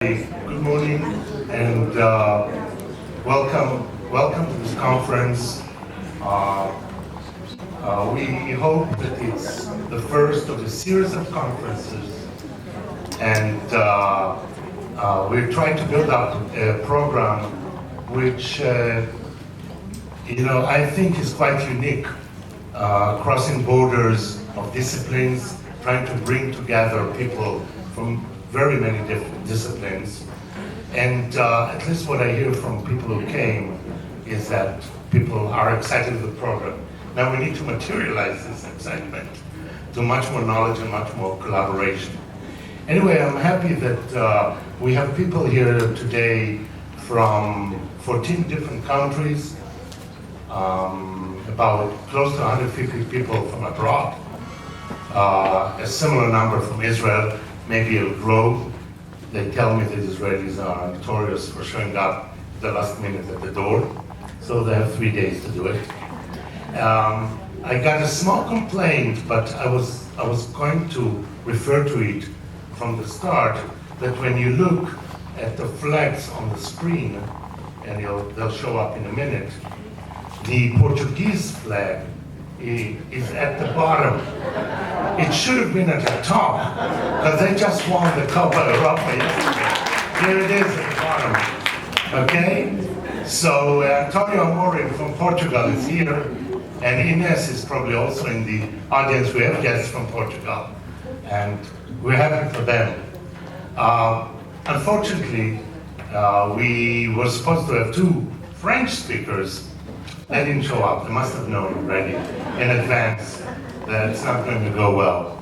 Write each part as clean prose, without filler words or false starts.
Good morning and welcome to this conference. We hope that it's the first of a series of conferences, and we're trying to build up a program which I think is quite unique, crossing borders of disciplines, trying to bring together people from very many different disciplines. And at least what I hear from people who came is that people are excited with the program. Now we need to materialize this excitement to much more knowledge and much more collaboration. Anyway, I'm happy that we have people here today from 14 different countries, about close to 150 people from abroad, a similar number from Israel. Maybe it'll grow. They tell me that Israelis are notorious for showing up at the last minute at the door, so they have 3 days to do it. I got a small complaint, but I was going to refer to it from the start, that when you look at the flags on the screen, and they'll show up in a minute, the Portuguese flag is at the bottom. It should have been at the top, because they just won the Copa Europa yesterday. Here it is at the bottom. Okay? So Antonio Amorim from Portugal is here, and Ines is probably also in the audience. We have guests from Portugal, and we're happy for them. Unfortunately, we were supposed to have 2 French speakers. They didn't show up. They must have known already in advance that it's not going to go well.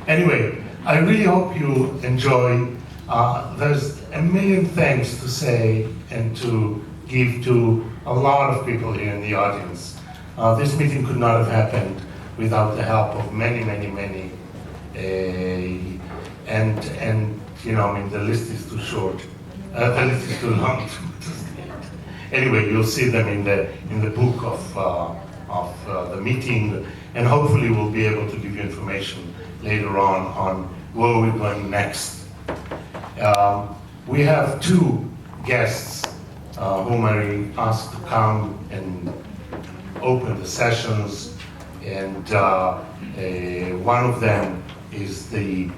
Anyway, I really hope you enjoy. There's a million thanks to say and to give to a lot of people here in the audience. This meeting could not have happened without the help of many, and the list is too short. The list is too long to state. Anyway, you'll see them in the book of the meeting, and hopefully we'll be able to give you information later on where we're going next. We have 2 guests whom I asked to come and open the sessions, and one of them is the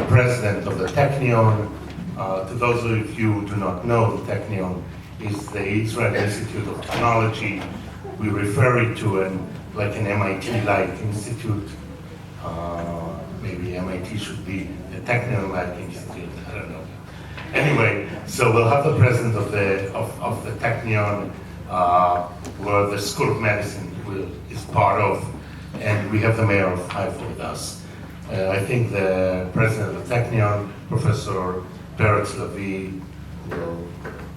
president of the Technion. To those of you who do not know, the Technion is the Israel Institute of Technology. We refer it to like an MIT-like institute. Maybe MIT should be a Technion-like institute, I don't know. Anyway, so we'll have the president of the Technion, where the School of Medicine is part of, and we have the mayor of Haifa with us. I think the president of the Technion, Professor Peretz Levi, will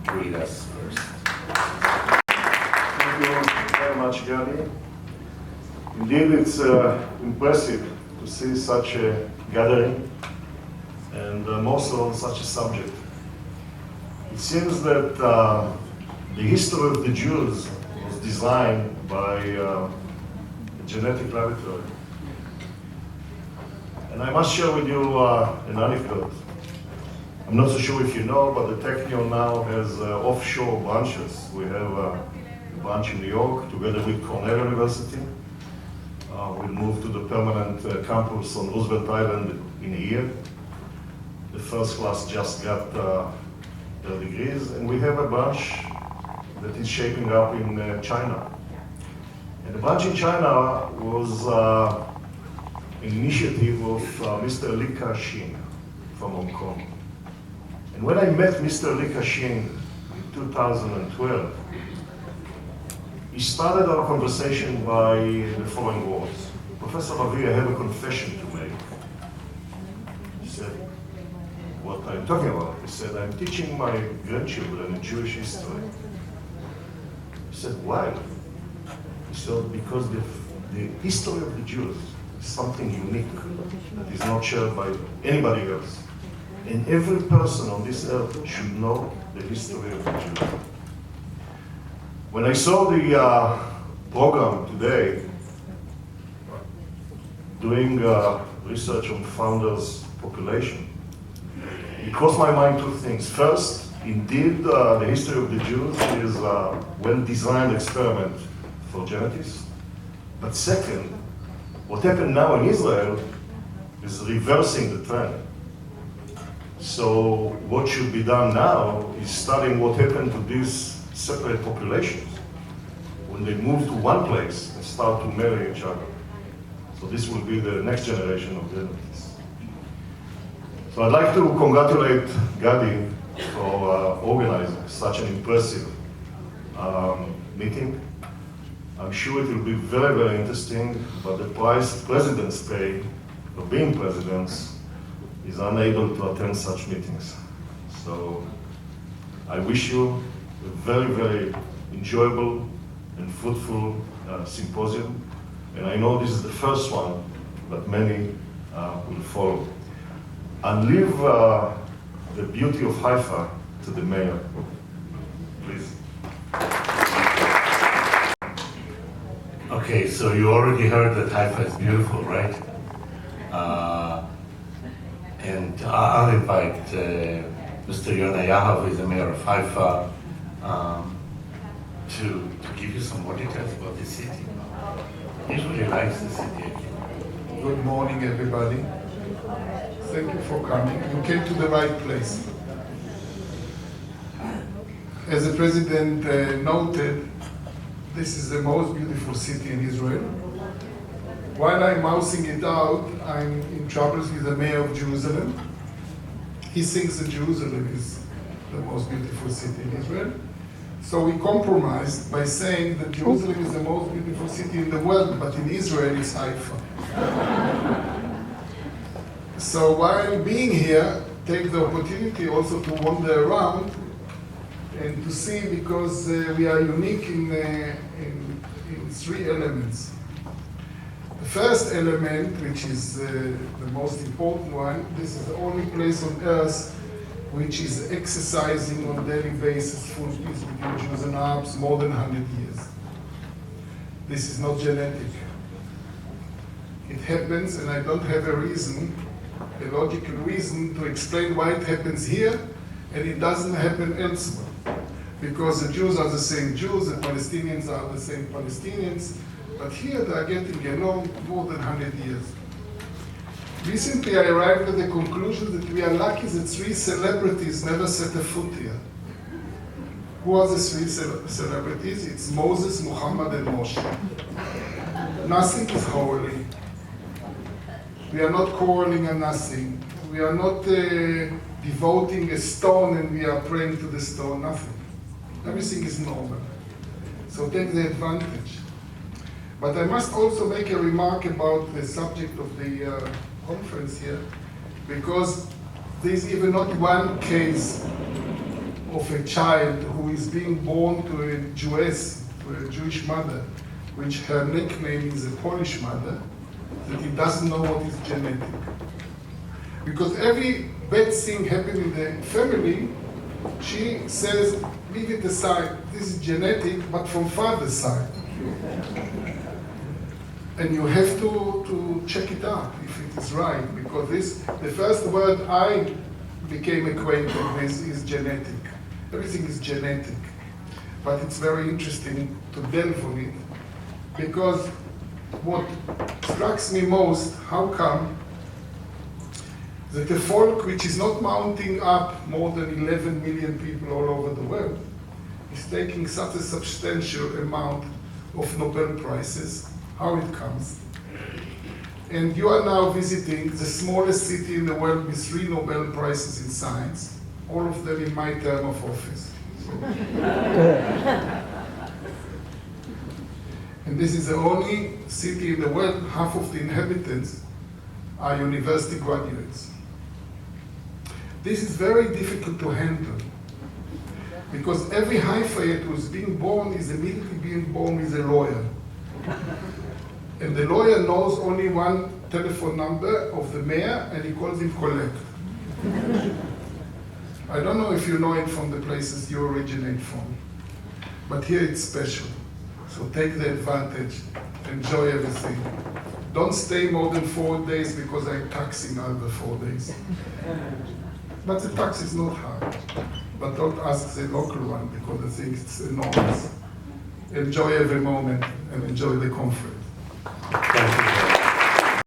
greet us first. Thank you very much, Gary. Indeed, it's impressive to see such a gathering, and also on such a subject. It seems that the history of the Jews was designed by a genetic laboratory. And I must share with you an anecdote. I'm not so sure if you know, but the Technion now has offshore branches. We have a branch in New York together with Cornell University. We'll move to the permanent campus on Roosevelt Island in a year. The first class just got their degrees, and we have a branch that is shaping up in China. And the branch in China was an initiative of Mr. Li Ka-shing from Hong Kong. And when I met Mr. Li Ka-shing in 2012, he started our conversation by the following words. Professor Ravi, I have a confession to make. He said, what are you talking about? He said, I'm teaching my grandchildren Jewish history. He said, why? He said, because the history of the Jews is something unique that is not shared by anybody else. And every person on this earth should know the history of the Jews. When I saw the program today, doing research on founders' population, it crossed my mind two things. First, indeed, the history of the Jews is a well-designed experiment for genetics. But second, what happened now in Israel is reversing the trend. So what should be done now is studying what happened to these separate populations when they move to one place and start to marry each other. So this will be the next generation of genetics. So I'd like to congratulate Gadi for organizing such an impressive meeting. I'm sure it will be very, very interesting, but the price presidents pay for being presidents is unable to attend such meetings. So I wish you a very, very enjoyable and fruitful symposium. And I know this is the first one, but many will follow. And leave the beauty of Haifa to the mayor, please. Okay, so you already heard that Haifa is beautiful, right? And I'll invite Mr. Yona Yahav, who is the mayor of Haifa, to give you some more details about the city. He really likes the city. Good morning, everybody. Thank you for coming. You came to the right place. As the president noted, this is the most beautiful city in Israel. While I'm mousing it out, I'm in troubles with the mayor of Jerusalem. He thinks that Jerusalem is the most beautiful city in Israel. So we compromised by saying that Jerusalem is the most beautiful city in the world, but in Israel it's Haifa. So while being here, take the opportunity also to wander around and to see, because we are unique in three elements. The first element, which is the most important one, this is the only place on earth which is exercising on a daily basis full peace between Jews and Arabs more than 100 years. This is not genetic. It happens, and I don't have a reason, a logical reason to explain why it happens here and it doesn't happen elsewhere. Because the Jews are the same Jews, the Palestinians are the same Palestinians, but here they are getting along more than 100 years. Recently I arrived at the conclusion that we are lucky that three celebrities never set a foot here. Who are the three celebrities? It's Moses, Muhammad, and Moshe. Nothing is holy. We are not quarreling on nothing. We are not devoting a stone and we are praying to the stone, nothing. Everything is normal. So take the advantage. But I must also make a remark about the subject of the conference here, because there is even not one case of a child who is being born to a Jewess, to a Jewish mother, which her nickname is a Polish mother, that he doesn't know what is genetic. Because every bad thing happening in the family, she says, leave it aside, this is genetic, but from father's side. And you have to check it out if it is right, because the first word I became acquainted with is genetic. Everything is genetic, but it's very interesting to delve on it, because what strikes me most, how come that a folk which is not mounting up more than 11 million people all over the world is taking such a substantial amount of Nobel Prizes, how it comes. And you are now visiting the smallest city in the world with 3 Nobel Prizes in science, all of them in my term of office. And this is the only city in the world, half of the inhabitants are university graduates. This is very difficult to handle, because every Haifayet who is being born is immediately being born with a lawyer. And the lawyer knows only one telephone number of the mayor, and he calls him collect. I don't know if you know it from the places you originate from, but here it's special. So take the advantage, enjoy everything. Don't stay more than 4 days, because I'm taxing over 4 days. but the tax is not high. But don't ask the local one because I think it's enormous. Enjoy every moment and enjoy the conference. Thank you.